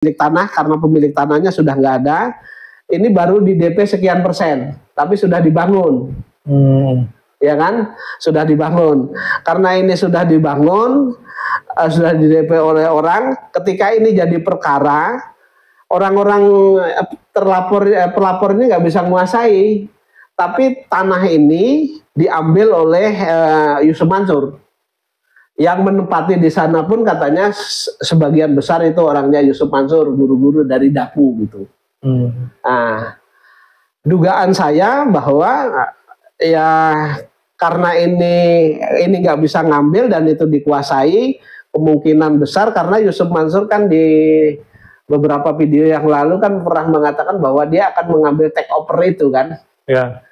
pemilik tanah karena pemilik tanahnya sudah nggak ada, ini baru di DP sekian persen, tapi sudah dibangun, ya kan? Sudah dibangun. Karena ini sudah dibangun, sudah di DP oleh orang. Ketika ini jadi perkara, orang-orang pelapor ini nggak bisa menguasai, tapi tanah ini diambil oleh Yusuf Mansur. Yang menempati di sana pun katanya sebagian besar itu orangnya Yusuf Mansur, guru-guru dari Dapu gitu. Nah, dugaan saya bahwa ya karena ini nggak bisa ngambil dan itu dikuasai, kemungkinan besar karena Yusuf Mansur kan di beberapa video yang lalu kan pernah mengatakan bahwa dia akan mengambil take over itu kan. Ya.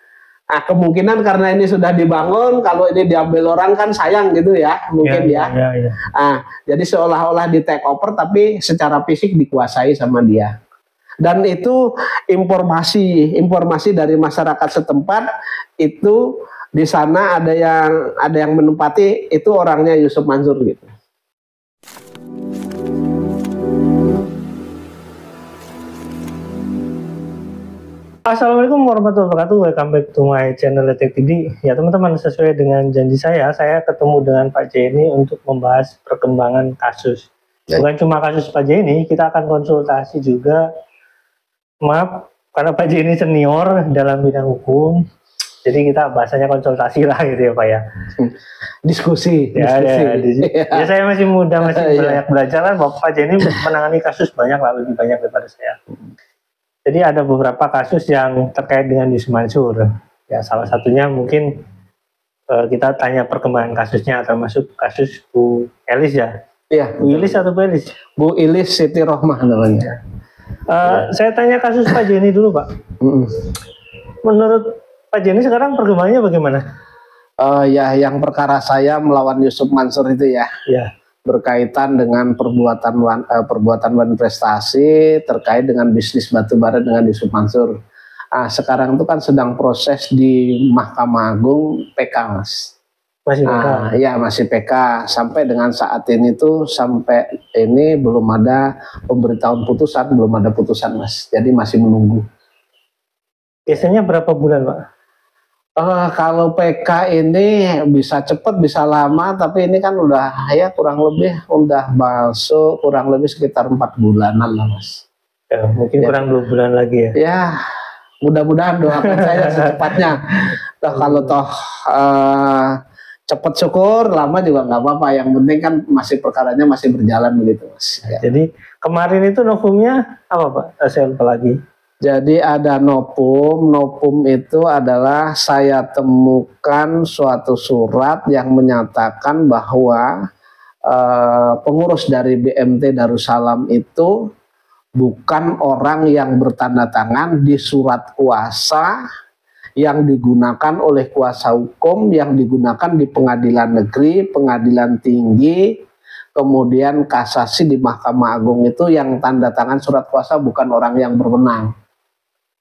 Nah, kemungkinan karena ini sudah dibangun, kalau ini diambil orang kan sayang gitu ya, mungkin ya. Nah, jadi seolah-olah di take over tapi secara fisik dikuasai sama dia. Dan itu informasi dari masyarakat setempat itu di sana ada yang menempati itu orangnya Yusuf Mansur gitu. Assalamualaikum warahmatullahi wabarakatuh. Welcome back to my channel Letek TV. Ya teman-teman, sesuai dengan janji saya ketemu dengan Pak Jenny untuk membahas perkembangan kasus. Bukan cuma kasus Pak Jenny, kita akan konsultasi juga. Maaf, karena Pak Jenny senior dalam bidang hukum, jadi kita bahasanya konsultasi lah gitu ya Pak ya. Diskusi. Ya, saya masih muda, masih banyak belajar kan. Pak Jenny menangani kasus banyak lah, lebih banyak daripada saya. Jadi ada beberapa kasus yang terkait dengan Yusuf Mansur. Ya, salah satunya mungkin kita tanya perkembangan kasusnya, termasuk kasus Bu Elis ya. Iya. Bu Ilis atau Bu Elis? Bu Ilis Siti Rohmah namanya. Saya tanya kasus Pak Jenny dulu Pak. Menurut Pak Jenny sekarang perkembangannya bagaimana? Ya, yang perkara saya melawan Yusuf Mansur itu ya. Iya. Berkaitan dengan perbuatan prestasi terkait dengan bisnis batubara dengan Yusuf Mansur. Sekarang itu kan sedang proses di Mahkamah Agung PK, Mas. Masih PK? Ya, masih PK. Sampai dengan saat ini tuh, sampai ini belum ada pemberitahuan putusan, belum ada putusan, Mas. Jadi masih menunggu. Biasanya berapa bulan, Pak? Kalau PK ini bisa cepat, bisa lama, tapi ini kan udah ya kurang lebih udah masuk kurang lebih sekitar 4 bulanan lah, Mas. Ya, mungkin kurang 2 bulan lagi ya. Ya, mudah-mudahan doakan saya secepatnya. Kalau toh cepat syukur, lama juga nggak apa-apa. Yang penting kan masih perkaranya masih berjalan begitu, Mas. Ya. Jadi kemarin itu novumnya apa Pak? Saya lupa lagi. Jadi ada nopum itu adalah saya temukan suatu surat yang menyatakan bahwa pengurus dari BMT Darussalam itu bukan orang yang bertanda tangan di surat kuasa yang digunakan oleh kuasa hukum, yang digunakan di pengadilan negeri, pengadilan tinggi, kemudian kasasi di Mahkamah Agung itu yang tanda tangan surat kuasa bukan orang yang berwenang.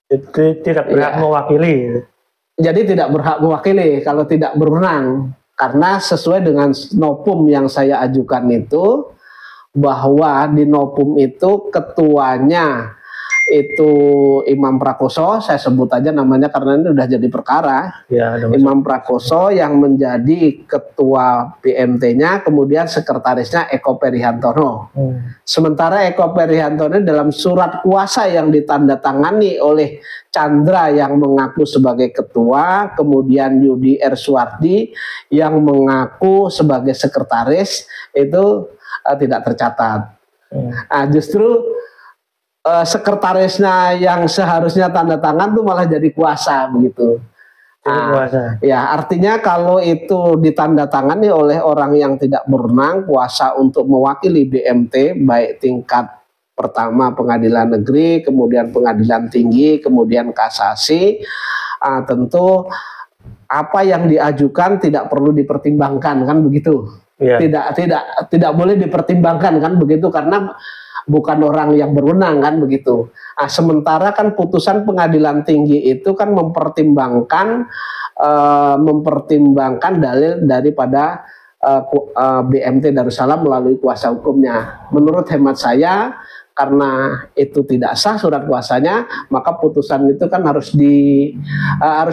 Tidak berhak mewakili. Jadi tidak berhak mewakili kalau tidak berwenang, karena sesuai dengan nopum yang saya ajukan itu bahwa di nopum itu ketuanya itu Imam Prakoso, saya sebut aja namanya karena ini udah jadi perkara. Ya, Imam Prakoso yang menjadi ketua BMT-nya, kemudian sekretarisnya Eko Perihantono. Sementara Eko Perihantono dalam surat kuasa yang ditandatangani oleh Chandra yang mengaku sebagai ketua, kemudian Yudi R. Suwardi yang mengaku sebagai sekretaris itu tidak tercatat. Nah, justru sekretarisnya yang seharusnya tanda tangan tuh malah jadi kuasa begitu. Ya, artinya kalau itu ditandatangani oleh orang yang tidak berwenang, kuasa untuk mewakili BMT baik tingkat pertama pengadilan negeri, kemudian pengadilan tinggi, kemudian kasasi, tentu apa yang diajukan tidak perlu dipertimbangkan kan begitu. Ya. Tidak boleh dipertimbangkan kan begitu karena bukan orang yang berwenang kan begitu. Sementara kan putusan pengadilan tinggi itu kan mempertimbangkan dalil daripada BMT Darussalam melalui kuasa hukumnya. Menurut hemat saya karena itu tidak sah surat kuasanya, maka putusan itu kan harus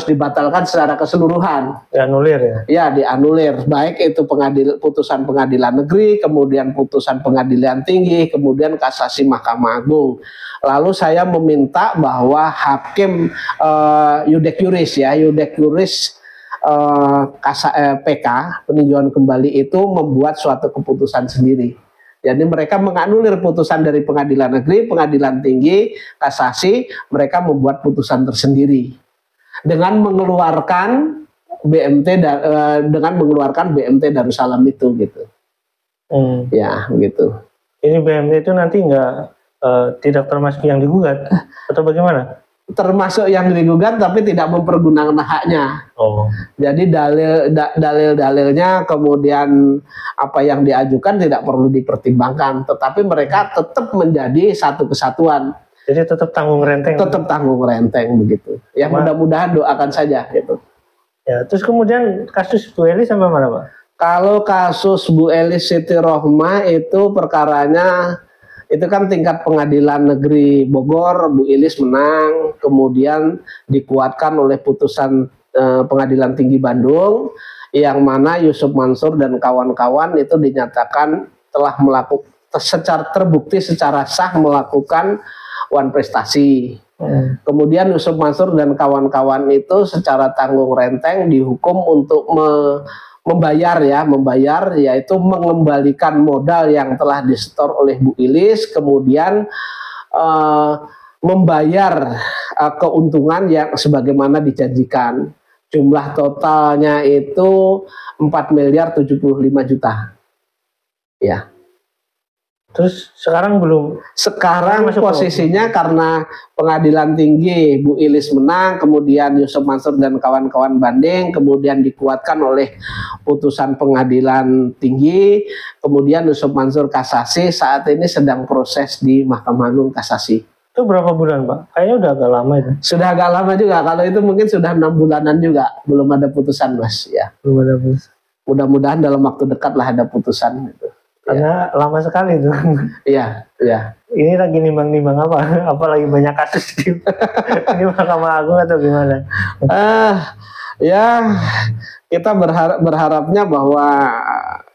dibatalkan secara keseluruhan. Dianulir ya? Ya, dianulir. Baik itu putusan pengadilan negeri, kemudian putusan pengadilan tinggi, kemudian kasasi Mahkamah Agung. Lalu saya meminta bahwa hakim yudek juris PK peninjauan kembali itu membuat suatu keputusan sendiri. Jadi mereka menganulir putusan dari pengadilan negeri, pengadilan tinggi, kasasi, mereka membuat putusan tersendiri dengan mengeluarkan BMT Darussalam itu gitu. Ya, gitu. Ini BMT itu nanti tidak termasuk yang digugat atau bagaimana? Termasuk yang digugat tapi tidak mempergunakan haknya. Jadi dalil-dalilnya kemudian apa yang diajukan tidak perlu dipertimbangkan, tetapi mereka tetap menjadi satu kesatuan. Jadi tetap tanggung renteng. Tetap tanggung renteng begitu. Ya mudah-mudahan doakan saja gitu. Ya, terus kemudian kasus Bu Elis sampai mana, Pak? Kalau kasus Bu Elis Siti Rohmah itu perkaranya itu kan tingkat pengadilan negeri Bogor, Bu Elis menang, kemudian dikuatkan oleh putusan pengadilan tinggi Bandung, yang mana Yusuf Mansur dan kawan-kawan itu dinyatakan telah melakukan terbukti secara sah melakukan wan prestasi. Kemudian Yusuf Mansur dan kawan-kawan itu secara tanggung renteng dihukum untuk membayar, yaitu mengembalikan modal yang telah disetor oleh Bu Elis, kemudian membayar keuntungan yang sebagaimana dijanjikan. Jumlah totalnya itu 4.075.000.000. Ya. Terus sekarang belum? Sekarang posisinya karena pengadilan tinggi Bu Elis menang, kemudian Yusuf Mansur dan kawan-kawan banding, kemudian dikuatkan oleh putusan pengadilan tinggi, kemudian Yusuf Mansur kasasi, saat ini sedang proses di Mahkamah Agung kasasi. Itu berapa bulan, Pak? Kayaknya udah agak lama itu. Sudah agak lama juga, kalau itu mungkin sudah 6 bulanan juga, belum ada putusan, Mas. Ya. Belum ada putusan. Mudah-mudahan dalam waktu dekat lah ada putusan itu. Karena lama sekali itu. Iya, iya. Ini lagi nimbang-nimbang apa? Apalagi banyak kasus di Mahkamah Agung atau gimana? Ya, kita berharapnya bahwa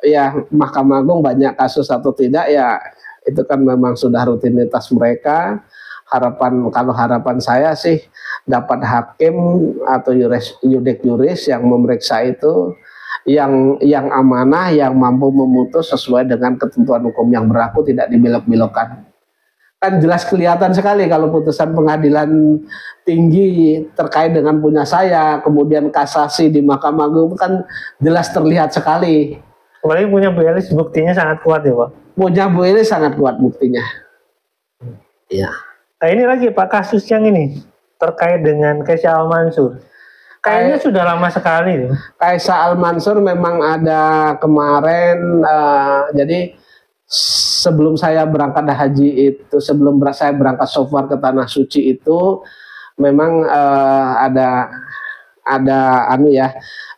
ya Mahkamah Agung banyak kasus atau tidak ya itu kan memang sudah rutinitas mereka. Kalau harapan saya sih dapat hakim atau yudek juris yang memeriksa itu yang amanah, yang mampu memutus sesuai dengan ketentuan hukum yang berlaku, tidak dibelok-belokkan. Kan jelas kelihatan sekali kalau putusan pengadilan tinggi terkait dengan punya saya, kemudian kasasi di Mahkamah Agung kan jelas terlihat sekali. Apalagi punya Bu Elis buktinya sangat kuat ya, Pak? Punya Bu Elis sangat kuat buktinya. Iya. Nah ini lagi Pak, kasus yang ini terkait dengan Kaisha Al Mansur. Kayaknya sudah lama sekali. Kaisha Al Mansur memang ada kemarin, jadi sebelum saya berangkat haji itu, sebelum saya berangkat safar ke Tanah Suci itu, memang ada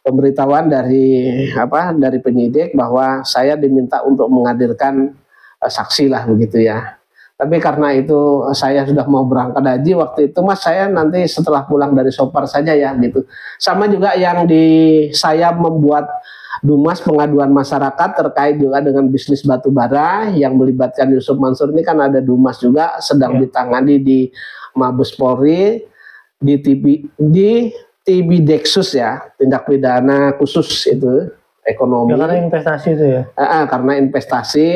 pemberitahuan dari penyidik bahwa saya diminta untuk menghadirkan saksi lah begitu ya. Tapi karena itu saya sudah mau berangkat haji waktu itu, Mas, saya nanti setelah pulang dari safar saja ya gitu. Sama juga yang saya membuat Dumas pengaduan masyarakat terkait juga dengan bisnis batu bara yang melibatkan Yusuf Mansur ini, kan ada Dumas juga sedang ditangani di Mabes Polri di TB Deksus ya, tindak pidana khusus itu ekonomi. Ya, karena investasi itu ya. Karena investasi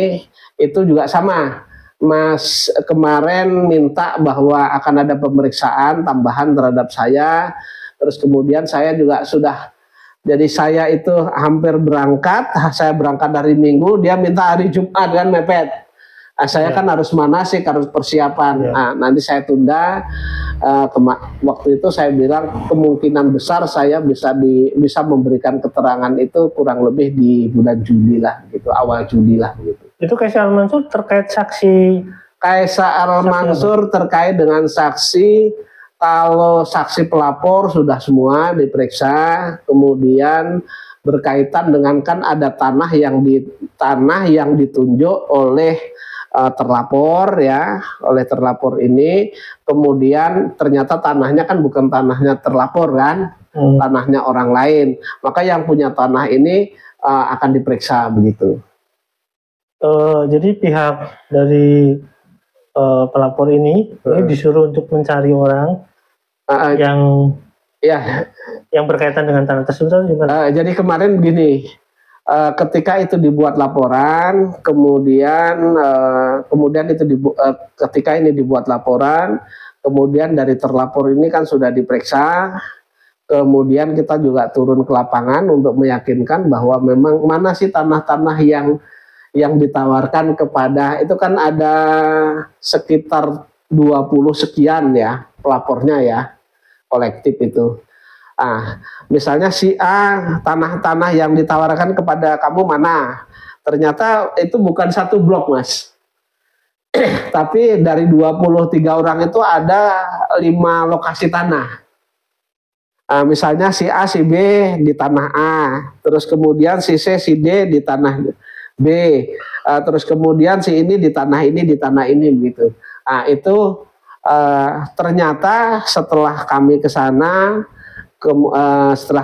itu juga sama. Mas kemarin minta bahwa akan ada pemeriksaan tambahan terhadap saya, terus kemudian saya juga sudah, jadi saya itu hampir berangkat, saya berangkat dari Minggu, dia minta hari Jumat kan mepet. Saya kan harus manasik, harus persiapan. Nanti saya tunda. Waktu itu saya bilang kemungkinan besar saya bisa memberikan keterangan itu kurang lebih di bulan Juli lah, gitu, awal Juli lah, gitu. Itu Kaisha Al Mansur terkait saksi. Kaisha Al Mansur terkait dengan saksi. Kalau saksi pelapor sudah semua diperiksa, kemudian berkaitan dengan kan ada tanah yang ditunjuk oleh terlapor ya, oleh terlapor ini, kemudian ternyata tanahnya kan bukan tanahnya terlapor kan, tanahnya orang lain, maka yang punya tanah ini akan diperiksa begitu. Jadi pihak dari pelapor ini disuruh untuk mencari orang yang ya yang berkaitan dengan tanah tersebut. Jadi kemarin begini, ketika itu dibuat laporan, kemudian ketika ini dibuat laporan, kemudian dari terlapor ini kan sudah diperiksa, kemudian kita juga turun ke lapangan untuk meyakinkan bahwa memang mana sih tanah-tanah yang ditawarkan kepada, itu kan ada sekitar 20 sekian ya pelapornya ya, kolektif itu. Misalnya si A, tanah-tanah yang ditawarkan kepada kamu mana? Ternyata itu bukan satu blok, Mas. Tapi dari 23 orang itu ada 5 lokasi tanah. Misalnya si A, si B di tanah A, terus kemudian si C, si D di tanah B, terus kemudian si ini di tanah ini begitu. Itu ternyata setelah kami ke sana, saya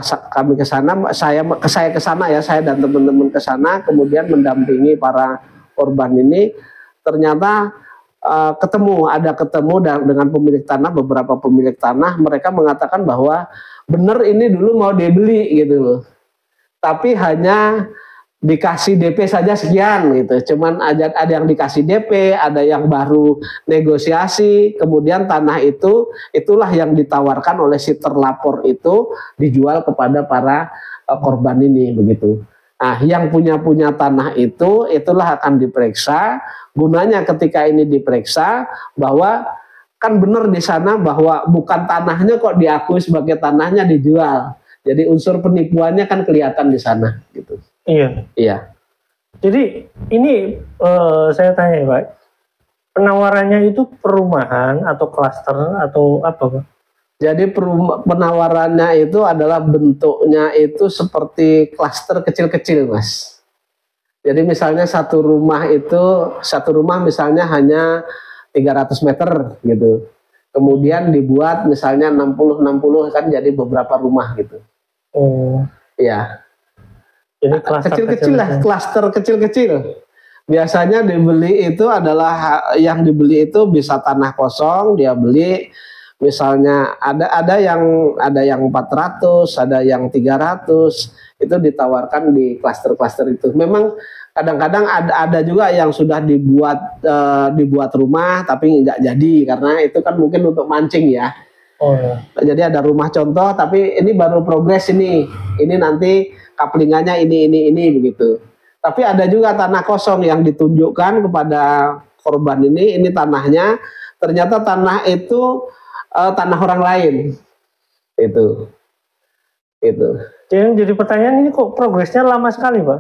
ke sana ya, saya dan teman-teman ke sana, kemudian mendampingi para korban ini, ternyata ketemu dengan pemilik tanah, beberapa pemilik tanah, mereka mengatakan bahwa benar ini dulu mau dibeli gitu loh, tapi hanya dikasih DP saja sekian gitu, cuman ada yang dikasih DP, ada yang baru negosiasi, kemudian tanah itulah yang ditawarkan oleh si terlapor itu dijual kepada para korban ini begitu. Yang punya tanah itulah akan diperiksa, gunanya ketika ini diperiksa bahwa kan benar di sana bahwa bukan tanahnya kok diakui sebagai tanahnya dijual, jadi unsur penipuannya kan kelihatan di sana gitu. Iya. Jadi ini saya tanya Pak, penawarannya itu perumahan atau klaster atau apa Pak? Jadi penawarannya itu adalah bentuknya itu seperti klaster kecil-kecil, Mas. Jadi misalnya satu rumah misalnya hanya 300 meter gitu. Kemudian dibuat misalnya 60 kan jadi beberapa rumah gitu. Iya. Jadi kecil-kecil lah, klaster kecil-kecil. Biasanya dibeli itu adalah yang dibeli itu bisa tanah kosong, dia beli misalnya ada yang 400, ada yang 300, itu ditawarkan di klaster-klaster itu. Memang kadang-kadang ada juga yang sudah dibuat rumah tapi nggak jadi karena itu kan mungkin untuk mancing ya. Jadi ada rumah contoh tapi ini baru progres ini nanti kaplingannya ini begitu. Tapi ada juga tanah kosong yang ditunjukkan kepada korban ini tanahnya, ternyata tanah itu tanah orang lain. Itu. Jadi pertanyaan ini kok progresnya lama sekali, Pak?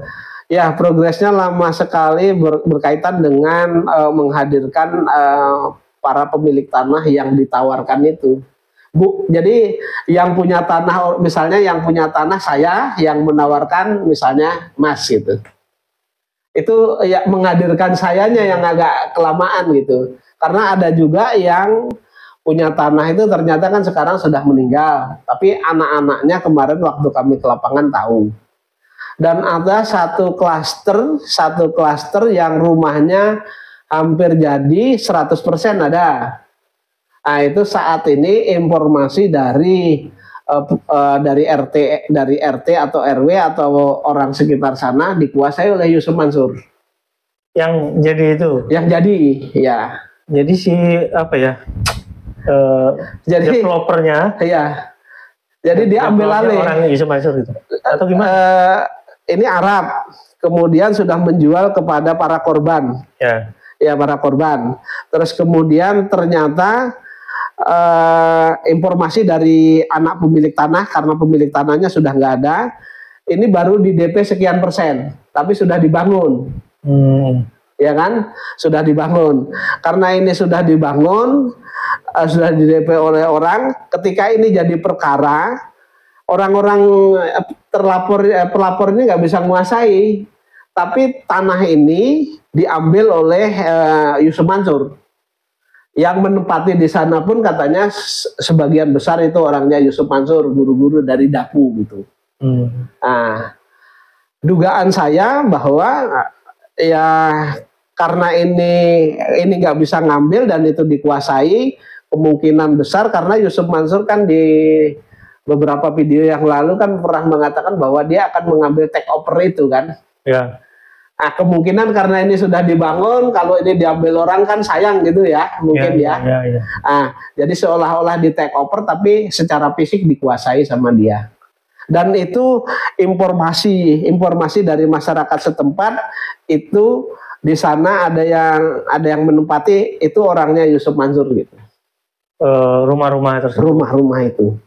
Ya, progresnya lama sekali berkaitan dengan menghadirkan para pemilik tanah yang ditawarkan itu. Jadi yang punya tanah, misalnya yang punya tanah saya yang menawarkan misalnya Mas gitu. Itu ya menghadirkan sayanya yang agak kelamaan gitu. Karena ada juga yang punya tanah itu ternyata kan sekarang sudah meninggal, tapi anak-anaknya kemarin waktu kami ke lapangan tahu. Dan ada satu klaster yang rumahnya hampir jadi 100% ada. Itu saat ini informasi dari RT atau RW atau orang sekitar sana dikuasai oleh Yusuf Mansur. Yang jadi itu? Yang jadi, ya. Jadi si apa ya? Jadi developernya, ya. Jadi diambil alih orang Yusuf Mansur itu. Atau gimana? Ini Arab, kemudian sudah menjual kepada para korban. Ya, para korban. Terus kemudian ternyata informasi dari anak pemilik tanah, karena pemilik tanahnya sudah nggak ada, ini baru di DP sekian persen, tapi sudah dibangun, ya kan, sudah dibangun. Karena ini sudah dibangun, sudah di DP oleh orang. Ketika ini jadi perkara, orang-orang pelapor ini nggak bisa menguasai, tapi tanah ini diambil oleh Yusuf Mansur. Yang menempati di sana pun katanya sebagian besar itu orangnya Yusuf Mansur, guru-guru dari Daku gitu. Nah, dugaan saya bahwa ya karena ini nggak bisa ngambil dan itu dikuasai, kemungkinan besar karena Yusuf Mansur kan di beberapa video yang lalu kan pernah mengatakan bahwa dia akan mengambil take over itu kan. Ya. Nah, kemungkinan karena ini sudah dibangun, kalau ini diambil orang kan sayang gitu ya, mungkin ya. Nah, jadi seolah-olah di take over tapi secara fisik dikuasai sama dia. Dan itu informasi dari masyarakat setempat itu di sana ada yang menempati itu orangnya Yusuf Mansur gitu. Rumah-rumah tersebut. Rumah-rumah itu.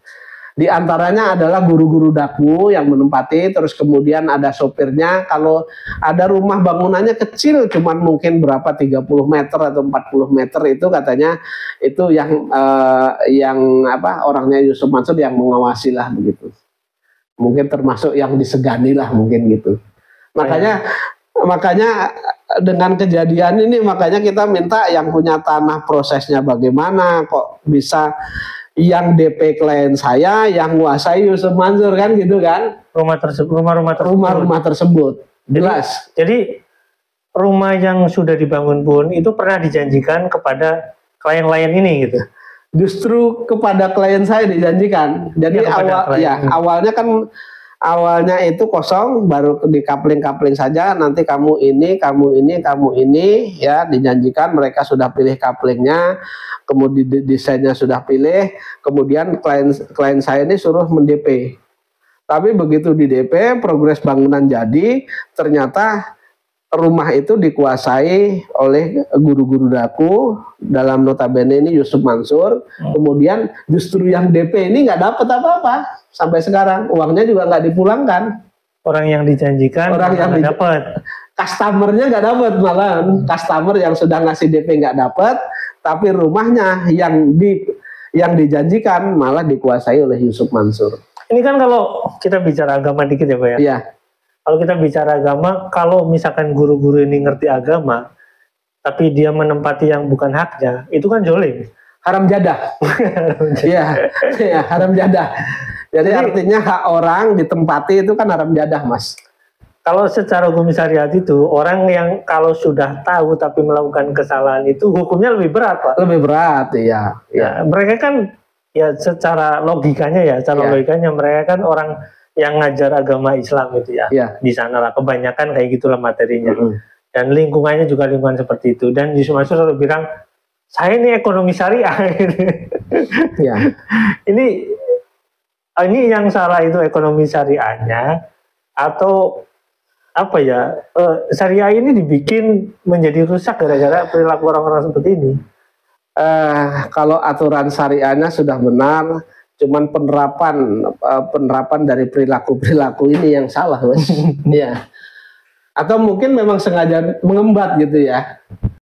Di antaranya adalah guru-guru Daku yang menempati, terus kemudian ada sopirnya. Kalau ada rumah bangunannya kecil, cuman mungkin berapa 30 meter atau 40 meter itu katanya itu yang orangnya Yusuf Mansur yang mengawasi lah begitu. Mungkin termasuk yang disegani lah mungkin gitu. Makanya dengan kejadian ini makanya kita minta yang punya tanah prosesnya bagaimana kok bisa yang DP klien saya yang menguasai Yusuf Mansur kan gitu kan, rumah-rumah tersebut jelas. Jadi rumah yang sudah dibangun pun itu pernah dijanjikan kepada klien-klien ini gitu. Justru kepada klien saya dijanjikan. Jadi awalnya itu kosong, baru di kapling saja, nanti kamu ini ya dijanjikan, mereka sudah pilih kaplingnya, kemudian desainnya sudah pilih, kemudian klien saya ini suruh mendp. Tapi begitu di DP, progres bangunan jadi, ternyata rumah itu dikuasai oleh guru-guru Daku, dalam notabene ini Yusuf Mansur. Kemudian justru yang DP ini nggak dapat apa-apa sampai sekarang, uangnya juga nggak dipulangkan. Orang yang dijanjikan nggak dapat. Customernya nggak dapat, malah customer yang sudah ngasih DP nggak dapat, tapi rumahnya yang dijanjikan malah dikuasai oleh Yusuf Mansur. Ini kan kalau kita bicara agama dikit ya Pak ya. Iya. Kalau kita bicara agama, kalau misalkan guru-guru ini ngerti agama, tapi dia menempati yang bukan haknya, itu kan zolim. Haram jadah. Iya, haram jadah. Jadi artinya hak orang ditempati itu kan haram jadah, Mas. Kalau secara hukum syariat itu, orang yang kalau sudah tahu tapi melakukan kesalahan itu hukumnya lebih berat, Pak. Lebih berat, iya. Ya, mereka kan ya secara logikanya logikanya mereka kan orang yang ngajar agama Islam gitu ya. Di sana lah kebanyakan kayak gitulah materinya. Dan lingkungannya juga lingkungan seperti itu. Dan Yusuf Mansur selalu bilang, saya ini ekonomi syariah. Ini yang salah itu ekonomi syariahnya, atau apa ya, syariah ini dibikin menjadi rusak gara-gara perilaku orang-orang seperti ini. Kalau aturan syariahnya sudah benar, cuman penerapan dari perilaku ini yang salah, Mas. Iya. Atau mungkin memang sengaja mengembat gitu ya.